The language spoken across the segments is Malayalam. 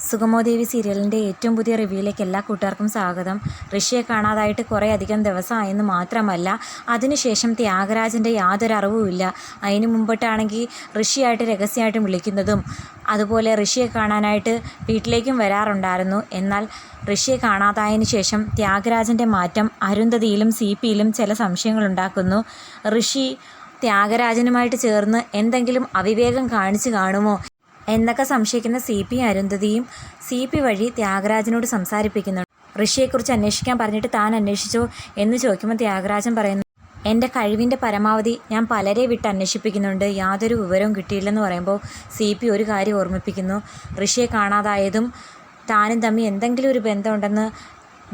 സുഗമോദേവി സീരിയലിൻ്റെ ഏറ്റവും പുതിയ റിവ്യൂയിലേക്ക് എല്ലാ കൂട്ടുകാർക്കും സ്വാഗതം. ഋഷിയെ കാണാതായിട്ട് കുറേ അധികം ദിവസമായെന്ന് മാത്രമല്ല, അതിനുശേഷം ത്യാഗരാജൻ്റെ യാതൊരു അറിവുമില്ല. അതിന് മുമ്പിട്ടാണെങ്കിൽ ഋഷിയായിട്ട് രഹസ്യമായിട്ട് വിളിക്കുന്നതും അതുപോലെ ഋഷിയെ കാണാനായിട്ട് വീട്ടിലേക്കും വരാറുണ്ടായിരുന്നു. എന്നാൽ ഋഷിയെ കാണാതായതിനു ശേഷം ത്യാഗരാജൻ്റെ മാറ്റം അരുന്ധതിയിലും CPയിലും ചില സംശയങ്ങളുണ്ടാക്കുന്നു. ഋഷി ത്യാഗരാജനുമായിട്ട് ചേർന്ന് എന്തെങ്കിലും അവിവേകം കാണിച്ചു കാണുമോ എന്നൊക്കെ സംശയിക്കുന്ന CP അരുന്ധതിയും CP വഴി ത്യാഗരാജനോട് സംസാരിപ്പിക്കുന്നുണ്ട്. ഋഷിയെക്കുറിച്ച് അന്വേഷിക്കാൻ പറഞ്ഞിട്ട് താൻ അന്വേഷിച്ചോ എന്ന് ചോദിക്കുമ്പോൾ ത്യാഗരാജൻ പറയുന്നു, എൻ്റെ കഴിവിൻ്റെ പരമാവധി ഞാൻ പലരെ വിട്ട് അന്വേഷിപ്പിക്കുന്നുണ്ട്, യാതൊരു വിവരവും കിട്ടിയില്ലെന്ന് പറയുമ്പോൾ CP ഒരു കാര്യം ഓർമ്മിപ്പിക്കുന്നു. ഋഷിയെ കാണാതായതും താനും തമ്മിൽ എന്തെങ്കിലും ഒരു ബന്ധമുണ്ടെന്ന്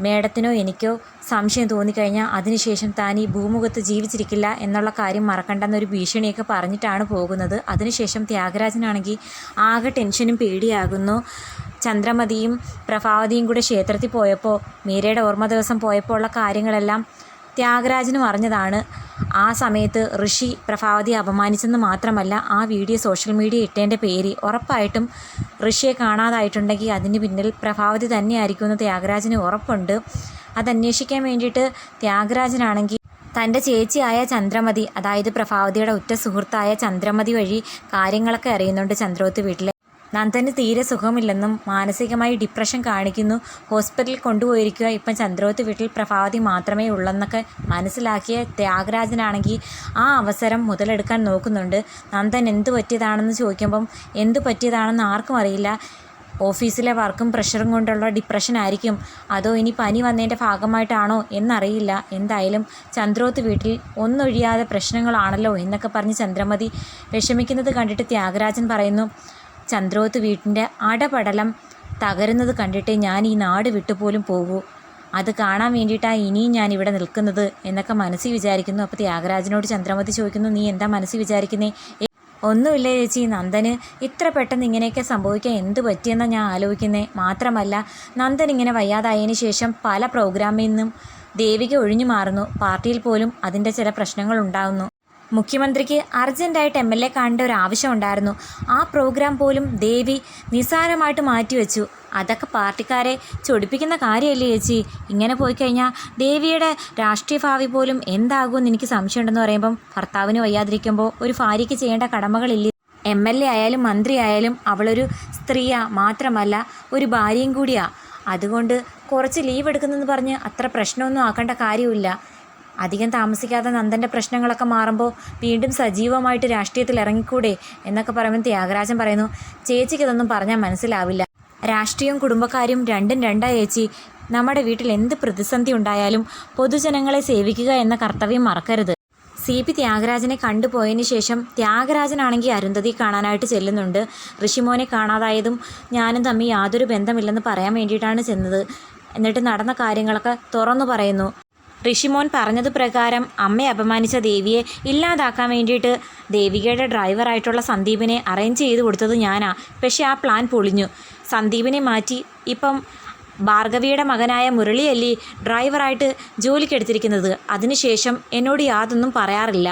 മേഡത്തിനോ എനിക്കോ സംശയം തോന്നിക്കഴിഞ്ഞാൽ അതിനുശേഷം താൻ ഈ ഭൂമുഖത്ത് ജീവിച്ചിരിക്കില്ല എന്നുള്ള കാര്യം മറക്കണ്ടെന്നൊരു ഭീഷണിയൊക്കെ പറഞ്ഞിട്ടാണ് പോകുന്നത്. അതിനുശേഷം ത്യാഗരാജനാണെങ്കിൽ ആകെ ടെൻഷനും പേടിയാകുന്നു. ചന്ദ്രമതിയും പ്രഭാവതിയും കൂടെ ക്ഷേത്രത്തിൽ പോയപ്പോൾ, മീരയുടെ ഓർമ്മ ദിവസം പോയപ്പോൾ ഉള്ള കാര്യങ്ങളെല്ലാം ത്യാഗരാജനും അറിഞ്ഞതാണ്. ആ സമയത്ത് ഋഷി പ്രഭാവതിയെ അപമാനിച്ചെന്ന് മാത്രമല്ല, ആ വീഡിയോ സോഷ്യൽ മീഡിയ ഇട്ടതിൻ്റെ പേര് ഉറപ്പായിട്ടും ഋഷിയെ കാണാതായിട്ടുണ്ടെങ്കിൽ അതിന് പിന്നിൽ പ്രഭാവതി തന്നെയായിരിക്കുമെന്ന് ത്യാഗരാജന് ഉറപ്പുണ്ട്. അതന്വേഷിക്കാൻ വേണ്ടിയിട്ട് ത്യാഗരാജനാണെങ്കിൽ തൻ്റെ ചേച്ചിയായ ചന്ദ്രമതി, അതായത് പ്രഭാവതിയുടെ ഉറ്റ സുഹൃത്തായ ചന്ദ്രമതി വഴി കാര്യങ്ങളൊക്കെ അറിയുന്നുണ്ട്. ചന്ദ്രോത്ത് വീട്ടിലെ നന്ദന് തീരെ സുഖമില്ലെന്നും മാനസികമായി ഡിപ്രഷൻ കാണിക്കുന്നു, ഹോസ്പിറ്റലിൽ കൊണ്ടുപോയിരിക്കുക, ഇപ്പം ചന്ദ്രോത്ത് വീട്ടിൽ പ്രഭാവതി മാത്രമേ ഉള്ളെന്നൊക്കെ മനസ്സിലാക്കിയ ത്യാഗരാജനാണെങ്കിൽ ആ അവസരം മുതലെടുക്കാൻ നോക്കുന്നുണ്ട്. നന്ദൻ എന്തു പറ്റിയതാണെന്ന് ചോദിക്കുമ്പം എന്തു പറ്റിയതാണെന്ന് ആർക്കും അറിയില്ല. ഓഫീസിലെ വർക്കും പ്രഷറും കൊണ്ടുള്ള ഡിപ്രഷൻ ആയിരിക്കും, അതോ ഇനി പനി വന്നതിൻ്റെ ഭാഗമായിട്ടാണോ എന്നറിയില്ല. എന്തായാലും ചന്ദ്രോത്ത് വീട്ടിൽ ഒന്നൊഴിയാതെ പ്രശ്നങ്ങളാണല്ലോ എന്നൊക്കെ പറഞ്ഞ് ചന്ദ്രമതി വിഷമിക്കുന്നത് കണ്ടിട്ട് ത്യാഗരാജൻ പറയുന്നു, ചന്ദ്രോത്ത് വീട്ടിൻ്റെ അടപടലം തകരുന്നത് കണ്ടിട്ട് ഞാൻ ഈ നാട് വിട്ടുപോലും പോകൂ, അത് കാണാൻ വേണ്ടിയിട്ടാണ് ഇനിയും ഞാൻ ഇവിടെ നിൽക്കുന്നത് എന്നൊക്കെ മനസ്സിൽ വിചാരിക്കുന്നു. അപ്പോൾ ത്യാഗരാജനോട് ചന്ദ്രമതി ചോദിക്കുന്നു, നീ എന്താ മനസ്സിൽ വിചാരിക്കുന്നേ? ഒന്നുമില്ല ചേച്ചി, നന്ദന് ഇത്ര പെട്ടെന്ന് ഇങ്ങനെയൊക്കെ സംഭവിക്കാൻ എന്ത് പറ്റിയെന്നാണ് ഞാൻ ആലോചിക്കുന്നത്. മാത്രമല്ല, നന്ദൻ ഇങ്ങനെ വയ്യാതായതിനു ശേഷം പല പ്രോഗ്രാമിൽ നിന്നും ദേവിക ഒഴിഞ്ഞു മാറുന്നു, പാർട്ടിയിൽ പോലും അതിൻ്റെ ചില പ്രശ്നങ്ങൾ ഉണ്ടാകുന്നു. മുഖ്യമന്ത്രിക്ക് അർജൻറ്റായിട്ട് MLA കാണേണ്ട ഒരു ആവശ്യം ഉണ്ടായിരുന്നു, ആ പ്രോഗ്രാം പോലും ദേവി നിസ്സാരമായിട്ട് മാറ്റിവെച്ചു. അതൊക്കെ പാർട്ടിക്കാരെ ചൊടിപ്പിക്കുന്ന കാര്യമല്ലേ ചേച്ചി? ഇങ്ങനെ പോയി കഴിഞ്ഞാൽ ദേവിയുടെ രാഷ്ട്രീയ ഭാവി പോലും എന്താകുമെന്ന് എനിക്ക് സംശയമുണ്ടെന്ന് പറയുമ്പം, ഭർത്താവിന് വയ്യാതിരിക്കുമ്പോൾ ഒരു ഭാര്യയ്ക്ക് ചെയ്യേണ്ട കടമകളില്ലേ? MLA ആയാലും മന്ത്രി ആയാലും അവളൊരു സ്ത്രീയാ, മാത്രമല്ല ഒരു ഭാര്യയും കൂടിയാ. അതുകൊണ്ട് കുറച്ച് ലീവ് എടുക്കുന്നെന്ന് പറഞ്ഞ് അത്ര പ്രശ്നമൊന്നും ആക്കേണ്ട കാര്യമില്ല. അധികം താമസിക്കാതെ നന്ദൻ്റെ പ്രശ്നങ്ങളൊക്കെ മാറുമ്പോൾ വീണ്ടും സജീവമായിട്ട് രാഷ്ട്രീയത്തിൽ ഇറങ്ങിക്കൂടെ എന്നൊക്കെ പറയുമ്പോൾ ത്യാഗരാജൻ പറയുന്നു, ചേച്ചിക്ക് ഇതൊന്നും പറഞ്ഞാൽ മനസ്സിലാവില്ല, രാഷ്ട്രീയവും കുടുംബക്കാരും രണ്ടും രണ്ടാ ചേച്ചി. നമ്മുടെ വീട്ടിൽ എന്ത് പ്രതിസന്ധി ഉണ്ടായാലും പൊതുജനങ്ങളെ സേവിക്കുക എന്ന കർത്തവ്യം മറക്കരുത്. CP ത്യാഗരാജനെ കണ്ടുപോയതിന് ശേഷം ത്യാഗരാജനാണെങ്കിൽ അരുന്ധതി കാണാനായിട്ട് ചെല്ലുന്നുണ്ട്. ഋഷിമോനെ കാണാതായതും ഞാനും തമ്മിൽ യാതൊരു ബന്ധമില്ലെന്ന് പറയാൻ വേണ്ടിയിട്ടാണ് ചെന്നത്. എന്നിട്ട് നടന്ന കാര്യങ്ങളൊക്കെ തുറന്നു പറയുന്നു. ഋഷിമോൻ പറഞ്ഞത് പ്രകാരം അമ്മയെ അപമാനിച്ച ദേവിയെ ഇല്ലാതാക്കാൻ വേണ്ടിയിട്ട് ദേവികയുടെ ഡ്രൈവറായിട്ടുള്ള സന്ദീപിനെ അറേഞ്ച് ചെയ്ത് കൊടുത്തത് ഞാനാ. പക്ഷേ ആ പ്ലാൻ പൊളിഞ്ഞു. സന്ദീപിനെ മാറ്റി ഇപ്പം ഭാർഗവിയുടെ മകനായ മുരളിയല്ലേ ഡ്രൈവറായിട്ട് ജോലിക്കെടുത്തിരിക്കുന്നത്. അതിനുശേഷം എന്നോട് യാതൊന്നും പറയാറില്ല.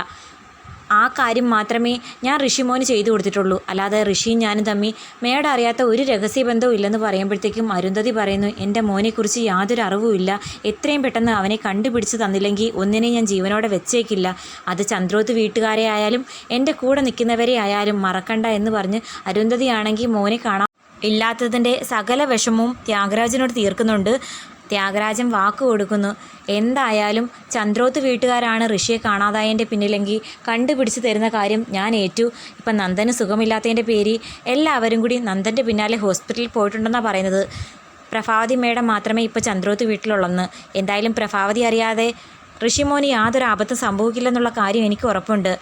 ആ കാര്യം മാത്രമേ ഞാൻ ഋഷിമോന് ചെയ്തു കൊടുത്തിട്ടുള്ളൂ, അല്ലാതെ ഋഷിയും ഞാനും തമ്മിൽ മേഡം അറിയാത്ത ഒരു രഹസ്യബന്ധവും ഇല്ലെന്ന് പറയുമ്പോഴത്തേക്കും അരുന്ധതി പറയുന്നു, എൻ്റെ മോനെക്കുറിച്ച് യാതൊരു അറിവുമില്ല, എത്രയും പെട്ടെന്ന് അവനെ കണ്ടുപിടിച്ച് തന്നില്ലെങ്കിൽ ഒന്നിനെ ഞാൻ ജീവനോടെ വെച്ചേക്കില്ല, അത് ചന്ദ്രോത്ത് വീട്ടുകാരെ ആയാലും എൻ്റെ കൂടെ നിൽക്കുന്നവരെ ആയാലും മറക്കണ്ട എന്ന് പറഞ്ഞ് അരുന്ധതിയാണെങ്കിൽ മോനെ കാണാൻ ഇല്ലാത്തതിൻ്റെ സകല വിഷമവും ത്യാഗരാജനോട് തീർക്കുന്നുണ്ട്. ത്യാഗരാജൻ വാക്ക് കൊടുക്കുന്നു, എന്തായാലും ചന്ദ്രോത്ത് വീട്ടുകാരാണ് ഋഷിയെ കാണാതായതിൻ്റെ പിന്നിലെങ്കിൽ കണ്ടുപിടിച്ച് തരുന്ന കാര്യം ഞാൻ ഏറ്റു. ഇപ്പം നന്ദന് സുഖമില്ലാത്തതിൻ്റെ പേര് എല്ലാവരും കൂടി നന്ദൻ്റെ പിന്നാലെ ഹോസ്പിറ്റലിൽ പോയിട്ടുണ്ടെന്നാണ് പറയുന്നത്. പ്രഭാവതി മേഡം മാത്രമേ ഇപ്പോൾ ചന്ദ്രോത്ത് വീട്ടിലുള്ളെന്ന്. എന്തായാലും പ്രഭാവതി അറിയാതെ ഋഷിമോന് യാതൊരു ആപത്തും സംഭവിക്കില്ലെന്നുള്ള കാര്യം എനിക്ക് ഉറപ്പുണ്ട്.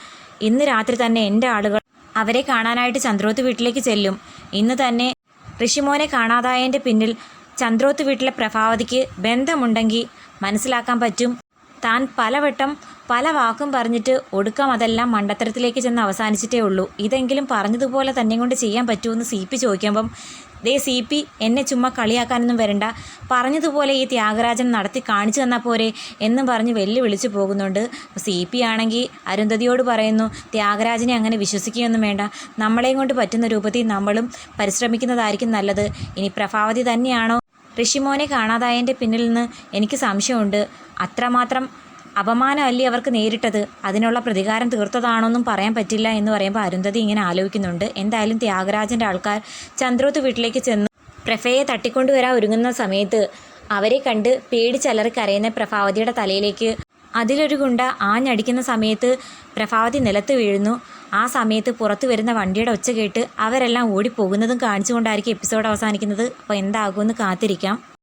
ഇന്ന് രാത്രി തന്നെ എൻ്റെ ആളുകൾ അവരെ കാണാനായിട്ട് ചന്ദ്രോത്ത് വീട്ടിലേക്ക് ചെല്ലും. ഇന്ന് തന്നെ ഋഷിമോനെ കാണാതായതിൻ്റെ പിന്നിൽ ചന്ദ്രോത്ത് വീട്ടിലെ പ്രഭാവതിക്ക് ബന്ധമുണ്ടെങ്കിൽ മനസ്സിലാക്കാൻ പറ്റും. താൻ പലവട്ടം പല വാക്കും പറഞ്ഞിട്ട് ഒടുക്കം അതെല്ലാം മണ്ടത്തരത്തിലേക്ക് ചെന്ന് അവസാനിച്ചിട്ടേ ഉള്ളൂ. ഇതെങ്കിലും പറഞ്ഞതുപോലെ തന്നെ കൊണ്ട് ചെയ്യാൻ പറ്റുമെന്ന് CP ചോദിക്കുമ്പം ദേ CP എന്നെ ചുമ്മാ കളിയാക്കാനൊന്നും വരണ്ട, പറഞ്ഞതുപോലെ ഈ ത്യാഗരാജൻ നടത്തി കാണിച്ചു തന്നാൽ പോരെ എന്നും പറഞ്ഞ് വെല്ലുവിളിച്ച് പോകുന്നുണ്ട്. CP ആണെങ്കിൽ അരുന്ധതിയോട് പറയുന്നു, ത്യാഗരാജനെ അങ്ങനെ വിശ്വസിക്കുകയൊന്നും വേണ്ട, നമ്മളെയും കൊണ്ട് പറ്റുന്ന രൂപത്തിൽ നമ്മളും പരിശ്രമിക്കുന്നതായിരിക്കും നല്ലത്. ഇനി പ്രഭാവതി തന്നെയാണോ ഋഷിമോനെ കാണാതായതിൻ്റെ പിന്നിൽ നിന്ന് എനിക്ക് സംശയമുണ്ട്. അത്രമാത്രം അപമാനമല്ലേ അവർക്ക് നേരിട്ടത്, അതിനുള്ള പ്രതികാരം തീർത്തതാണോന്നും പറയാൻ പറ്റില്ല എന്ന് പറയുമ്പോൾ അരുന്ധതി ഇങ്ങനെ ആലോചിക്കുന്നുണ്ട്. എന്തായാലും ത്യാഗരാജൻ്റെ ആൾക്കാർ ചന്ദ്രോത്ത് വീട്ടിലേക്ക് ചെന്ന് പ്രഭയെ തട്ടിക്കൊണ്ടുവരാൻ ഒരുങ്ങുന്ന സമയത്ത് അവരെ കണ്ട് പേടിച്ചലറി കരയുന്ന പ്രഭാവതിയുടെ തലയിലേക്ക് അതിലൊരു ഗുണ്ട ആഞ്ഞടിക്കുന്ന സമയത്ത് പ്രഭാവതി നിലത്ത് വീഴുന്നു. ആ സമയത്ത് പുറത്തു വരുന്ന വണ്ടിയുടെ ഒച്ച കേട്ട് അവരെല്ലാം ഓടിപ്പോകുന്നതും കാണിച്ചുകൊണ്ടായിരിക്കും എപ്പിസോഡ് അവസാനിക്കുന്നത്. അപ്പോൾ എന്താകുമെന്ന് കാത്തിരിക്കാം.